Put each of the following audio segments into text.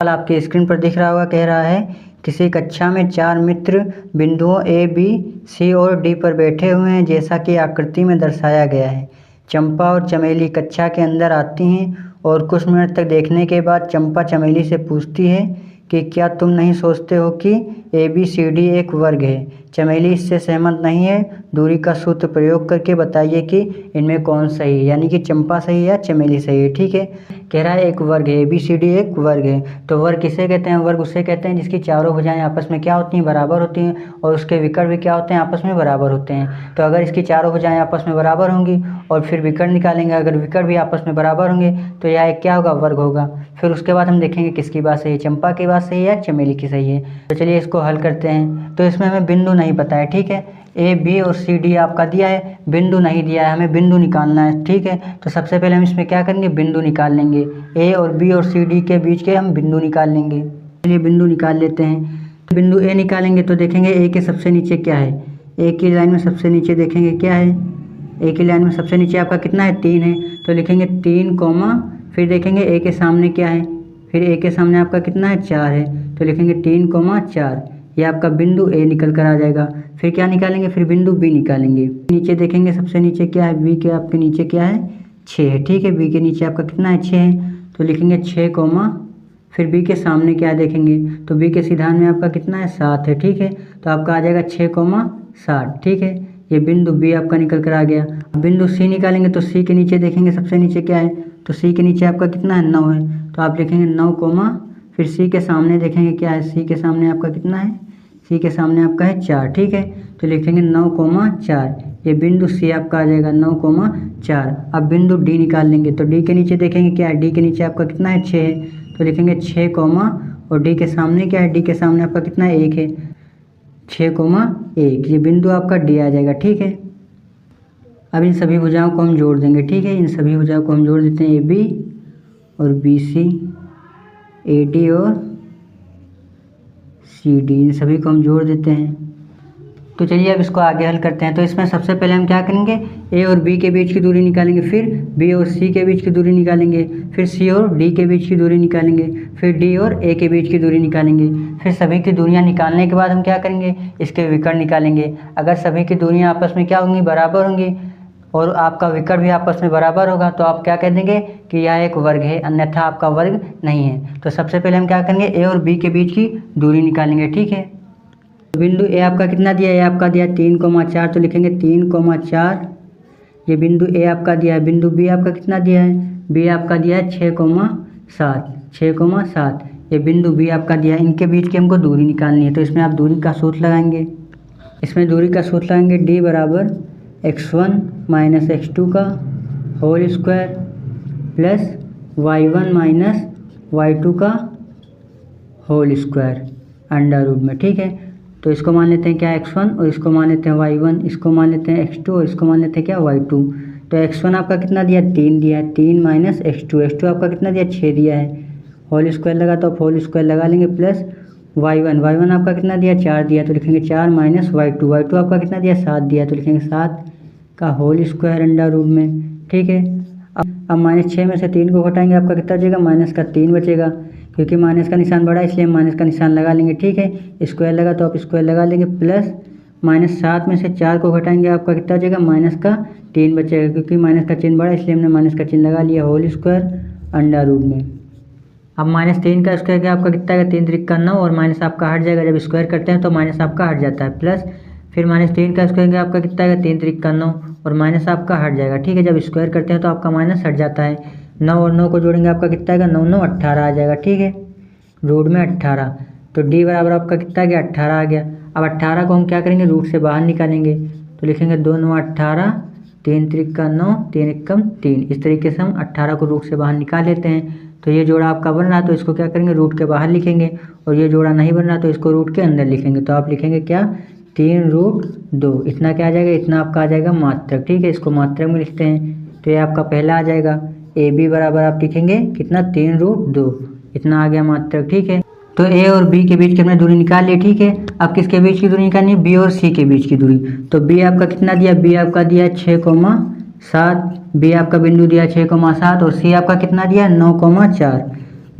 आपकी स्क्रीन पर दिख रहा होगा, कह रहा है किसी कक्षा में 4 मित्र बिंदुओं ए, बी, सी और डी पर बैठे हुए हैं जैसा कि आकृति में दर्शाया गया है। चंपा और चमेली कक्षा के अंदर आती हैं और कुछ मिनट तक देखने के बाद चंपा चमेली से पूछती है कि क्या तुम नहीं सोचते हो कि ए बी सी डी एक वर्ग है। चमेली इससे सहमत नहीं है। दूरी का सूत्र प्रयोग करके बताइए कि इनमें कौन सही है, यानी कि चंपा सही है या चमेली सही है। ठीक है, कह रहा है एक वर्ग है, ए बी सी डी एक वर्ग है। तो वर्ग किसे कहते हैं? वर्ग उसे कहते हैं जिसकी चारों भुजाएं आपस में क्या होती हैं? बराबर होती हैं, और उसके विकर्ण भी क्या होते हैं? आपस में बराबर होते हैं। तो अगर इसकी चारों भुजाएं आपस में बराबर होंगी और फिर विकर्ण निकालेंगे, अगर विकर्ण भी आपस में बराबर होंगे तो यह एक क्या होगा? वर्ग होगा। फिर उसके बाद हम देखेंगे किसकी बात सही है, चंपा की बात सही है या चमेली की सही है। तो चलिए इसको हल करते हैं। तो इसमें हमें बिंदु नहीं पता है। ठीक है, ए बी और सी डी आपका दिया है, बिंदु नहीं दिया है, हमें बिंदु निकालना है। ठीक है, तो सबसे पहले हम इसमें क्या करेंगे? बिंदु निकाल लेंगे। ए और बी और सी डी के बीच के हम बिंदु निकाल लेंगे। चलिए बिंदु निकाल लेते हैं। तो बिंदु ए निकालेंगे तो देखेंगे ए के सबसे नीचे क्या है। ए की लाइन में सबसे नीचे देखेंगे क्या है। ए की लाइन में सबसे नीचे आपका कितना है? 3 है। तो लिखेंगे 3 कोमा, फिर देखेंगे ए के सामने क्या है, फिर ए के सामने आपका कितना है? 4 है। तो लिखेंगे 3 कोमा 4, ये आपका बिंदु ए निकल कर आ जाएगा। फिर क्या निकालेंगे? फिर बिंदु बी निकालेंगे। नीचे देखेंगे सबसे नीचे क्या है, बी के आपके नीचे क्या है? 6 है। ठीक है, बी के नीचे आपका कितना है? 6 है। तो लिखेंगे 6 कोमा, फिर बी के सामने क्या देखेंगे, तो बी के सिधान में आपका कितना है? 7 है। ठीक है, तो आपका आ जाएगा 6 कोमा 7। ठीक है, ये बिंदु बी आपका निकल कर आ गया। बिंदु सी निकालेंगे तो सी के नीचे देखेंगे सबसे नीचे क्या है, तो सी के नीचे आपका कितना है? 9 है। तो आप लिखेंगे 9 कोमा, फिर सी के सामने देखेंगे क्या है, सी के सामने आपका कितना है? सी के सामने आपका है 4। ठीक है, तो लिखेंगे 9 कोमा 4, ये बिंदु सी आपका आ जाएगा 9 कोमा 4। अब बिंदु डी निकाल लेंगे तो डी के नीचे देखेंगे क्या है, डी के नीचे आपका कितना है? 6 है। तो लिखेंगे 6 कोमा, और डी के सामने क्या है, डी के सामने आपका कितना है? 1 है। 6 कोमा 1, ये बिंदु आपका डी आ जाएगा। ठीक है, अब इन सभी भुजाओं को हम जोड़ देंगे। ठीक है, इन सभी भुजाओं को हम जोड़ देते हैं, ए बी और बी सी, ए डी और सी डी, इन सभी को हम जोड़ देते हैं। तो चलिए अब इसको आगे हल करते हैं। तो इसमें सबसे पहले हम क्या करेंगे, ए और बी के बीच की दूरी निकालेंगे, फिर बी और सी के बीच की दूरी निकालेंगे, फिर सी और डी के बीच की दूरी निकालेंगे, फिर डी और ए के बीच की दूरी निकालेंगे। फिर सभी की दूरियां निकालने के बाद हम क्या करेंगे, इसके विकर्ण निकालेंगे। अगर सभी की दूरियां आपस में क्या होंगी, बराबर होंगी, और आपका विकर्ण भी आपस में बराबर होगा, तो आप क्या कह देंगे कि यह एक वर्ग है, अन्यथा आपका वर्ग नहीं है। तो सबसे पहले हम क्या करेंगे, ए और बी के बीच की दूरी निकालेंगे। ठीक है, बिंदु ए आपका कितना दिया है, ए आपका दिया 3 कोमा 4, तो लिखेंगे 3 कोमा 4, ये बिंदु ए आपका दिया है। बिंदु बी आपका कितना दिया है, बी आपका दिया है 6 कोमा 7, 6 कोमा 7, ये बिंदु बी आपका दिया है। इनके बीच की हमको दूरी निकालनी है, तो इसमें आप दूरी का सूत्र लगाएंगे। इसमें दूरी का सूत्र लगाएंगे, डी बराबर x1 माइनस x2 का whole square plus y1 minus y2 का होल स्क्वायर अंडर रूट में। ठीक है, तो इसको मान लेते हैं क्या, x1, और इसको मान लेते हैं y1, इसको मान लेते हैं x2, और इसको मान लेते हैं क्या, y2। तो x1 आपका कितना दिया, 3 दिया है, 3 माइनस x2, x2 आपका कितना दिया, 6 दिया है। होल स्क्वायर लगा तो आप होल स्क्वायर लगा लेंगे, प्लस y1, y1 आपका कितना दिया, 4 दिया, तो लिखेंगे 4 माइनस y2, y2 आपका कितना दिया, 7 दिया, तो लिखेंगे 7 का होल स्क्वायर अंडर रूट में। ठीक है, अब माइनस 6 में से 3 को घटाएंगे, आपका कितना बचेगा, माइनस का 3 बचेगा, क्योंकि माइनस का निशान बड़ा है इसलिए हम माइनस का निशान लगा लेंगे। ठीक है, स्क्वायर लगा तो आप स्क्वायर लगा लेंगे, प्लस माइनस 7 में से 4 को घटाएंगे, आपका कितना बचेगा, माइनस का 3 बचेगा, क्योंकि माइनस का चिन्ह बड़ा है इसलिए हमने माइनस का चिन्ह लगा लिया, होल स्क्वायर अंडर रूट में। अब माइनस 3 का स्क्वायर क्या आपका कितना है, 3 त्रिक का 9, और माइनस आपका हट जाएगा, जब स्क्वायर करते हैं तो माइनस आपका हट जाता है, प्लस फिर माइनस 3 का स्क्वायर क्या आपका कितना है, 3 त्रिक का 9, और माइनस आपका हट जाएगा। ठीक है, जब स्क्वायर करते हैं तो आपका माइनस हट जाता है। 9 और 9 को जोड़ेंगे, आपका कितना आएगा, 9 9 18 आ जाएगा। ठीक है, रूट में 18, तो डी बराबर आपका कितना आ गया, 18 आ गया। अब 18 को हम क्या करेंगे, रूट से बाहर निकालेंगे, तो लिखेंगे 2 9 18, 3 त्रिक का 9, 3 एकम 3। इस तरीके से हम 18 को रूट से बाहर निकाल लेते हैं। तो ये जोड़ा आपका बन रहा तो इसको क्या करेंगे, रूट के बाहर लिखेंगे, और ये जोड़ा नहीं बन रहा तो इसको रूट के अंदर लिखेंगे। तो आप लिखेंगे क्या, 3 रूट 2, इतना क्या आ जाएगा, इतना आपका आ जाएगा मात्रक। ठीक है, इसको मात्रक में लिखते हैं, तो ये आपका पहला आ जाएगा। ए बी बराबर आप लिखेंगे कितना, 3 रूट 2, इतना आ गया मात्रक। ठीक है, तो ए और बी के बीच की हमने दूरी निकाल ली। ठीक है, अब किसके बीच की दूरी निकालनी है, बी और सी के बीच की दूरी। तो बी आपका कितना दिया, बी आपका दिया 6 कोमा 7, बी आपका बिंदु दिया 6 कोमा 7, और सी आपका कितना दिया, 9 कोमा 4,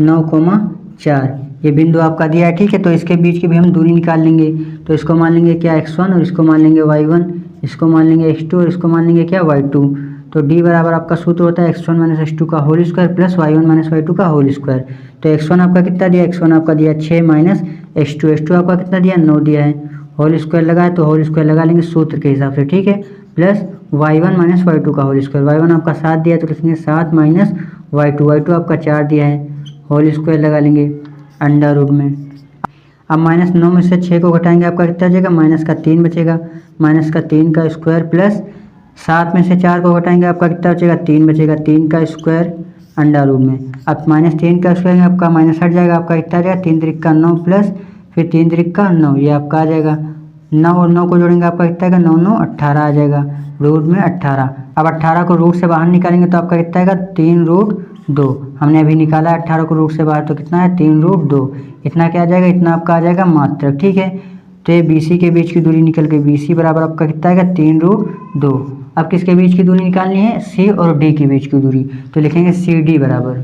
9 कोमा 4, ये बिंदु आपका दिया है, ठीक है। तो इसके बीच की भी हम दूरी निकाल लेंगे। तो इसको मान लेंगे क्या x1 और इसको मान लेंगे y1, इसको मान लेंगे x2 और इसको मान लेंगे क्या y2। तो d बराबर आपका सूत्र होता है x1 माइनस x2 का whole square plus y1 minus y2 का होल स्क्वायर। तो x1 आपका कितना दिया, x1 आपका दिया 6 माइनस x2 आपका कितना दिया 9 दिया है, होल स्क्वायर लगाए तो होल स्क्वायर लगा लेंगे सूत्र के हिसाब से, ठीक है। प्लस y1 माइनस y2 का होल स्क्वायर, y1 आपका 7 दिया है तो लिखेंगे 7 माइनस y2 आपका 4 दिया है, होल स्क्वायर लगा लेंगे अंडर रूट में। अब माइनस 9 में से 6 को घटाएंगे आपका कितना बचेगा, माइनस का 3 बचेगा, माइनस का 3 का स्क्वायर प्लस 7 में से 4 को घटाएंगे आपका कितना बचेगा, 3 बचेगा, 3 का स्क्वायर अंडर रूट में। अब माइनस 3 का स्क्वायर आपका माइनस हट जाएगा, आपका कितना आ जाएगा 3 त्रिक का 9 प्लस फिर 3 त्रिक का 9, ये आपका आ जाएगा 9 और 9 को जोड़ेंगे आपका कितना आएगा 9 9 18 आ जाएगा, रूट में 18। अब 18 को रूट से बाहर निकालेंगे तो आपका कितना आएगा 3 रूट 2, हमने अभी निकाला 18 को रूट से बाहर तो कितना है 3 रूट 2, इतना क्या आ जाएगा, इतना आपका आ जाएगा मात्रक, ठीक है। तो ये BC के बीच की दूरी निकल गई, BC बराबर आपका कितना आएगा 3 रूट 2। अब किसके बीच की दूरी निकालनी है, C और D के बीच की दूरी, तो लिखेंगे CD बराबर,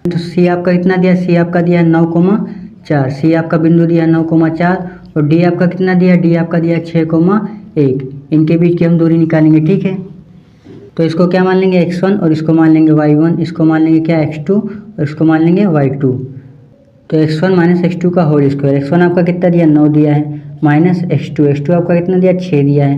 तो C आपका कितना दिया, C आपका दिया 9,4, C आपका बिंदु दिया 9,4 और D आपका कितना दिया, D आपका दिया 6,1, इनके बीच की हम दूरी निकालेंगे, ठीक है। तो इसको क्या मान लेंगे x1 और इसको मान लेंगे y1, इसको मान लेंगे क्या x2 और इसको मान लेंगे y2। तो x1 माइनस x2 का होल स्क्वायर, x1 आपका कितना दिया 9 दिया है, माइनस x2 आपका कितना दिया 6 दिया है,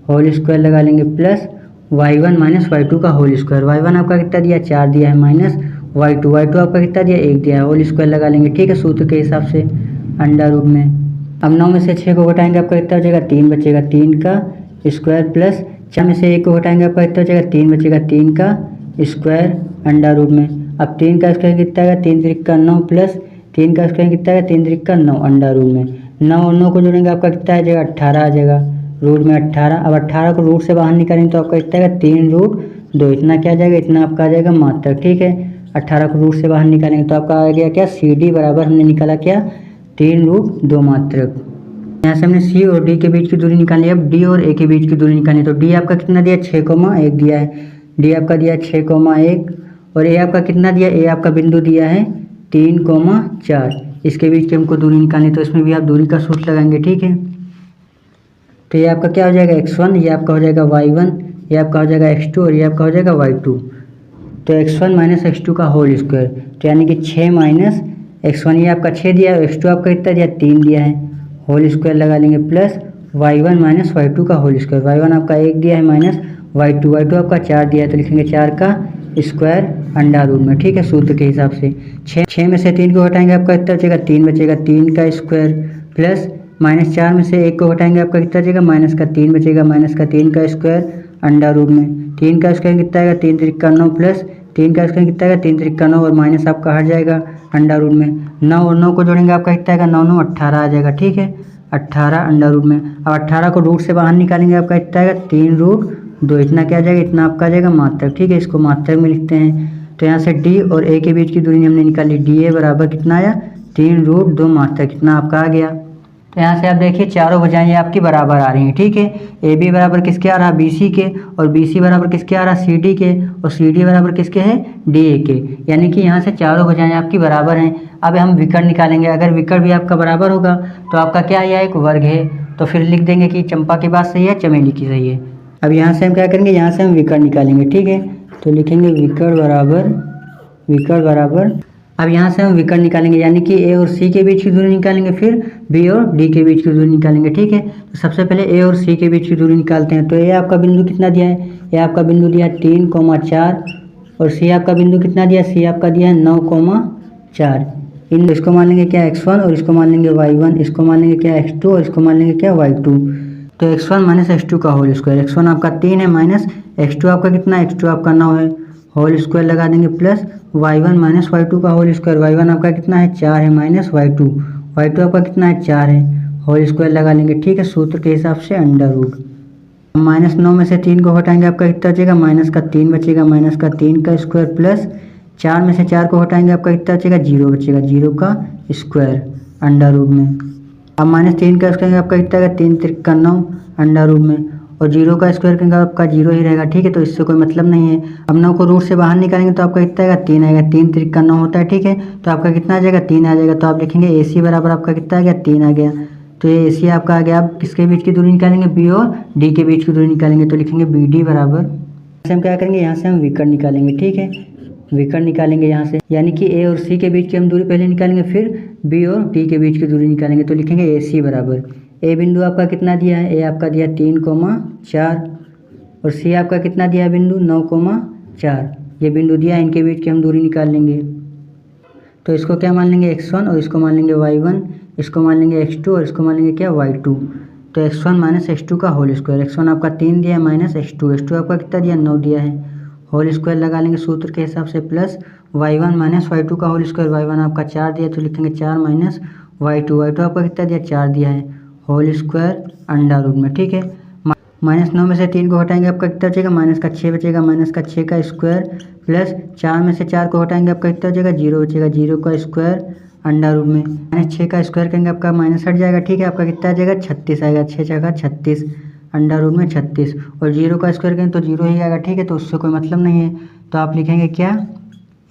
होल स्क्वायर लगा लेंगे प्लस y1 माइनस y2 का होल स्क्वायर, y1 आपका कितना दिया 4 दिया है, माइनस y2 आपका कितना दिया 1 दिया है, होल स्क्वायर लगा लेंगे, ठीक है, सूत्र के हिसाब से अंडर रूट में। अब 9 में से 6 को घटाएंगे आपका कितना बचेगा 3 बचेगा, 3 का स्क्वायर प्लस 4 में से 1 को घटाएंगे आपका कितना बचेगा 3 बचेगा, 3 का स्क्वायर अंडर रूट में। अब 3 का स्क्वायर कितना आएगा 3 त्रिक का 9 प्लस 3 का स्क्वायर कितना आएगा 3 त्रिक का 9 अंडर रूट में। 9 और 9 को जोड़ेंगे आपका कितना आ जाएगा 18 आ जाएगा, रूट में 18। अब 18 को रूट से बाहर निकालेंगे तो आपका कितना आएगा 3 रूट 2, इतना क्या आ जाएगा, इतना आपका आ जाएगा मात्रक, ठीक है। 18 को रूट से बाहर निकालेंगे तो आपका आ गया क्या CD बराबर, हमने निकाला क्या 3 रूट 2 मात्रक। यहाँ से हमने C और D के बीच की दूरी निकाली, अब D और A के बीच की दूरी निकालनी। तो D आपका कितना दिया 6,1 दिया है, D आपका दिया 6,1 और A आपका कितना दिया, A आपका बिंदु दिया है 3,4, इसके बीच की हमको दूरी निकालनी, तो इसमें भी आप दूरी का सूत्र लगाएंगे, ठीक है। तो ये आपका क्या हो जाएगा x1, ये आपका हो जाएगा y1, ये आपका हो जाएगा x2 और ये आपका हो जाएगा y2। तो x1 माइनस x2 का होल स्क्वायर, तो यानी कि 6 माइनस x1, ये आपका 6 दिया है, x2 आपका कितना दिया 3 दिया है, होल स्क्वायर लगा लेंगे प्लस y1 माइनस y2 का होल स्क्वायर, y1 आपका 1 दिया है माइनस y2 आपका 4 दिया है, तो लिखेंगे 4 का स्क्वायर अंडर रूट में, ठीक है, सूत्र के हिसाब से। 6 में से 3 को हटाएंगे आपका कितना बचेगा 3 बचेगा, 3 का स्क्वायर प्लस माइनस 4 में से 1 को हटाएंगे आपका कितना बचेगा, माइनस का 3 बचेगा, माइनस का 3 का स्क्वायर अंडर रूट में। 3 का स्क्वायर कितना आएगा 3 त्रिक का 9 प्लस 3 का स्क्वायर कितना आएगा 3 त्रिक का 9 और माइनस आपका हट जाएगा अंडर रूट में। 9 और 9 को जोड़ेंगे आपका कितना आएगा 9 9 18 आ जाएगा, ठीक है, 18 अंडर रूट में। अब 18 को रूट से बाहर निकालेंगे आपका कितना आएगा 3 रूट 2, इतना क्या आ जाएगा, इतना आपका आ जाएगा मात्रक, ठीक है, इसको मात्रक में लिखते हैं। तो यहाँ से D और A के बीच की दूरी हमने निकाली, DA बराबर कितना आया 3 रूट 2 मात्रक, कितना आपका आ गया। तो यहाँ से आप देखिए चारों भुजाएं आपकी बराबर आ रही हैं, ठीक है। AB बराबर किसके आ रहा BC के और BC बराबर किसके आ रहा CD के और CD बराबर किसके है DA के, यानी कि यहाँ से चारों भुजाएं आपकी बराबर हैं। अब हम विकर्ण निकालेंगे, अगर विकर्ण भी आपका बराबर होगा तो आपका क्या है, एक वर्ग है, तो फिर लिख देंगे कि चंपा की बात सही है चमेली की सही है। अब यहाँ से हम क्या करेंगे, यहाँ से हम विकर्ण निकालेंगे, ठीक है, तो लिखेंगे विकर्ण बराबर। अब यहाँ से हम विकर्ण निकालेंगे, यानी कि A और C के बीच की दूरी निकालेंगे, फिर B और D के बीच की दूरी निकालेंगे, ठीक है। तो सबसे पहले A और C के बीच की दूरी निकालते हैं। तो A आपका बिंदु कितना दिया है, A आपका बिंदु दिया है 3,4 और C आपका बिंदु कितना दिया, C आपका दिया है 9,4। इसको मान लेंगे क्या x1 और इसको मान लेंगे y1, इसको मान लेंगे क्या x2 और इसको मान लेंगे क्या y2। तो x1 माइनस x2 का होल स्क्वायर, x1 आपका 3 है माइनस x2 आपका कितना है, x2 आपका 9 है, होल स्क्वायर लगा देंगे प्लस y1 माइनस y2 का होल स्क्वायर, y1 आपका कितना है 4 है माइनस y2 आपका कितना है 4 है, होल स्क्वायर लगा लेंगे, ठीक है, सूत्र के हिसाब से अंडर रूट। माइनस 9 में से 3 को हटाएंगे आपका कितना बचेगा, माइनस का 3 बचेगा, माइनस का 3 का स्क्वायर प्लस 4 में से 4 को हटाएंगे आपका कितना बचेगा 0 बचेगा, 0 का स्क्वायर अंडर रूट में। अब माइनस 3 का स्क्वायर आपका कितना आएगा 3 त्रिक का 9 अंडर रूट में और 0 का स्क्वायर करेंगे आपका 0 ही रहेगा, ठीक है। तो इससे कोई मतलब नहीं है। अब 9 को रूट से बाहर निकालेंगे तो आपका कितना आएगा, 3 आएगा। 3 3 का 9 होता है, ठीक है। तो आपका कितना आ जाएगा, 3 आ जाएगा। तो आप लिखेंगे AC बराबर आपका कितना आ गया, 3 आ गया। तो ये AC आपका आ गया। आप किसके बीच की दूरी निकालेंगे, B और D के बीच की दूरी निकालेंगे। तो लिखेंगे BD बराबर, हम क्या करेंगे, यहाँ से हम विकर्ण निकालेंगे, ठीक है। विकर्ण निकालेंगे यहाँ से, यानी कि A और C के बीच की हम दूरी पहले निकालेंगे, फिर B और D के बीच की दूरी निकालेंगे। तो लिखेंगे AC बराबर, A बिंदु आपका कितना दिया है, A आपका दिया 3,4 और C आपका कितना दिया है बिंदु 9,4। ये बिंदु दिया, इनके बीच की हम दूरी निकाल लेंगे। तो इसको क्या मान लेंगे, x1 और इसको मान लेंगे y1, इसको मान लेंगे x2 और इसको मान लेंगे क्या, y2। तो x1 माइनस x2 का होल स्क्वायर, x1 आपका 3 दिया है माइनस x2 आपका कितना दिया, 9 दिया है। होल स्क्वायर लगा लेंगे सूत्र के हिसाब से, प्लस y1 माइनस y2 का होल स्क्वायर, y1 आपका 4 दिया तो लिखेंगे 4 माइनस y2 आपका कितना दिया, 4 दिया है। होल स्क्वायर अंडर रूट में, ठीक है। -9 में से 3 को हटाएंगे आपका कितना बचेगा, माइनस का 6 बचेगा, माइनस का 6 का स्क्वायर, प्लस 4 में से 4 को हटाएंगे आपका कितना बचेगा, 0 बचेगा। 0 का स्क्वायर अंडर रूट में -6 का स्क्वायर करेंगे आपका माइनस हट जाएगा, ठीक है। आपका कितना आ जाएगा, 36 आएगा। 6 जगह 36, अंडर रूट में 36, और 0 का स्क्वायर करेंगे तो 0 ही आएगा, ठीक है। तो उससे कोई मतलब नहीं है। तो आप लिखेंगे क्या,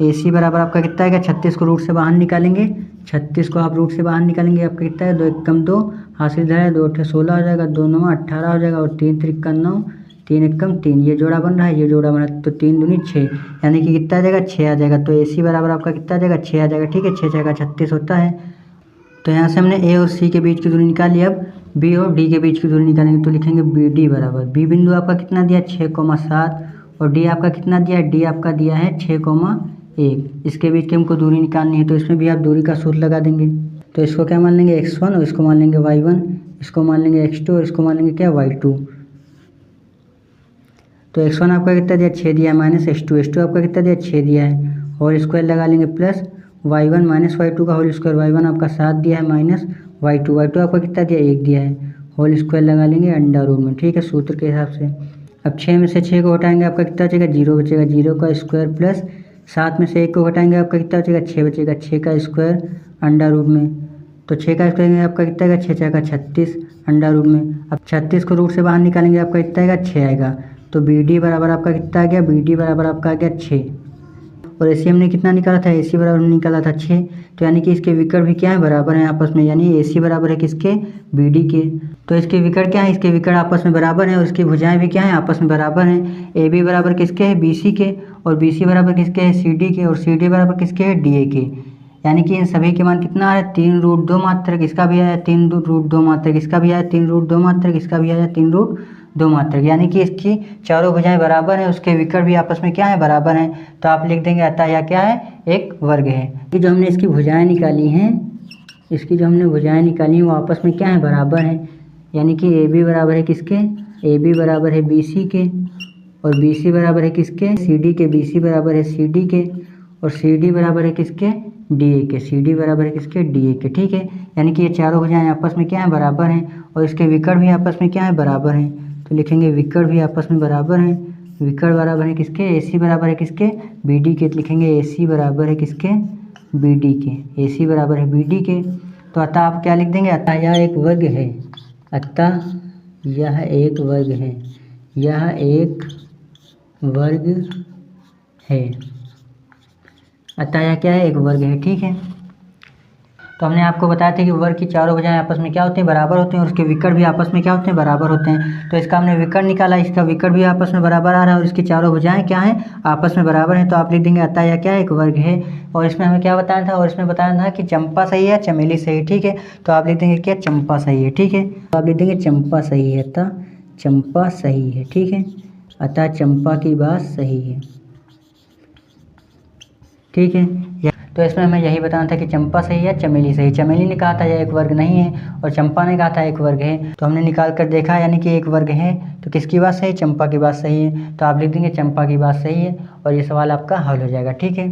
AC बराबर आपका कितना आएगा, 36 को रूट से बाहर निकालेंगे। 36 को आप रूट से बाहर निकालेंगे, आपका कितना है, 2 1 कम 2 हासिल है, 2 8 16 हो जाएगा, 2 9 18 हो जाएगा, और 3 3 का 9, 3 1 कम 3, ये जोड़ा बन रहा है, ये जोड़ा बन रहा है। तो 3 दूनी 6, यानी कि कितना आ जाएगा, 6 आ जाएगा। तो AC बराबर आपका कितना आ जाएगा, 6 आ जाएगा, ठीक है। 6 जगह 36 होता है। तो यहाँ से हमने A और C के बीच की दूरी निकाली। अब B और D के बीच की दूरी निकालेंगे। तो लिखेंगे BD बराबर, B बिंदु आपका कितना दिया, 6,7, और D आपका कितना दिया है, D आपका दिया है 6,1। इसके बीच की हमको दूरी निकालनी है, तो इसमें भी आप दूरी का सूत्र लगा देंगे। तो इसको क्या मान लेंगे, x1 और इसको मान लेंगे y1, इसको मान लेंगे x2 और इसको मान लेंगे क्या, y2। तो x1 आपका कितना दिया, 6 दिया है, माइनस x2 आपका कितना दिया, 6 दिया है। होल स्क्वायर लगा लेंगे, प्लस y1 माइनस y2 का होल स्क्वायर, y1 आपका 7 दिया है, माइनस y2 आपका कितना दिया, 1 दिया है। होल स्क्वायर लगा लेंगे अंडर रूट में, ठीक है, सूत्र के हिसाब से। अब 6 में से 6 को हटाएंगे आपका कितना बचेगा, 0 बचेगा। 0 का स्क्वायर, प्लस 7 में से 1 को हटाएंगे आपका कितना बचेगा, 6 बचेगा। 6 का स्क्वायर अंडर रूट में, तो 6 का स्क्वायर आपका कितना आएगा, 6 6 का 36 अंडर रूट में। अब 36 को रूट से बाहर निकालेंगे, आपका कितना आएगा, 6 आएगा। तो BD बराबर आपका कितना आ गया, BD बराबर आपका आ गया 6। और AC हमने कितना निकाला था, AC बराबर निकाला था 6। तो यानी कि इसके विकर्ण भी क्या है, बराबर हैं आपस में, यानी AC बराबर है किसके, BD के। तो इसके विकर्ण क्या है, इसके विकर्ण आपस में बराबर हैं, और इसकी भुजाएं भी क्या है, आपस में बराबर हैं। AB बराबर किसके है, BC के, और BC बराबर किसके है, CD के, और CD बराबर किसके है, DA के। यानी कि इन सभी के मान कितना है, 3 रूट 2 मात्रक, इसका भी आया 3 रूट 2 मात्रक, इसका भी आया 3 रूट 2 मात्रक, इसका भी आया 3 रूट 2 मात्रक। यानी कि इसकी चारों भुजाएं बराबर हैं, उसके विकर्ण भी आपस में क्या है, बराबर हैं। तो आप लिख देंगे अतः यह क्या है, एक वर्ग है। कि जो हमने इसकी भुजाएं निकाली हैं, इसकी जो हमने भुजाएं निकाली हैं वो आपस में क्या है, बराबर हैं। यानी कि AB बराबर है किसके, AB बराबर है BC के, और BC बराबर है किसके, CD के। BC बराबर है CD के, और CD बराबर है किसके, DA के। CD बराबर है किसके, DA के, ठीक है। यानी कि ये चारों भुजाएं आपस में क्या है, बराबर हैं, और इसके विकर्ण भी आपस में क्या है, बराबर हैं। तो लिखेंगे विकर्ण भी आपस में बराबर हैं। विकर्ण बराबर है किसके, AC बराबर है किसके, BD के। तो लिखेंगे AC बराबर है किसके, BD के। AC बराबर है BD के। तो अतः आप क्या लिख देंगे, अतः यह एक वर्ग है। अतः यह एक वर्ग है, यह एक वर्ग है। अतः यह क्या है, एक वर्ग है, ठीक है। तो हमने आपको बताया था कि वर्ग की चारों भुजाएं आपस में क्या होती हैं, बराबर होते हैं, और उसके विकर्ण भी आपस में क्या होते हैं, बराबर होते हैं। तो इसका हमने विकर्ण निकाला, इसका विकर्ण भी आपस में बराबर आ रहा है, और इसकी चारों भुजाएं क्या हैं, आपस में बराबर हैं। तो आप लिख देंगे अतः यह क्या है, एक वर्ग है। और इसमें हमें क्या बताया था, और इसमें बताया था कि चंपा सही है, चमेली सही, ठीक है। तो आप लिख देंगे क्या, चंपा सही है, ठीक है। तो आप लिख देंगे चंपा सही है, अतः चंपा सही है, ठीक है। अतः चंपा की बात सही है, ठीक है। तो इसमें हमें यही बताना था कि चंपा सही है, चमेली सही। चमेली ने कहा था यह एक वर्ग नहीं है, और चंपा ने कहा था एक वर्ग है। तो हमने निकाल कर देखा, यानी कि एक वर्ग है, तो किसकी बात सही, चंपा की बात सही है। तो आप लिख देंगे चंपा की बात सही है, और ये सवाल आपका हल हो जाएगा, ठीक है।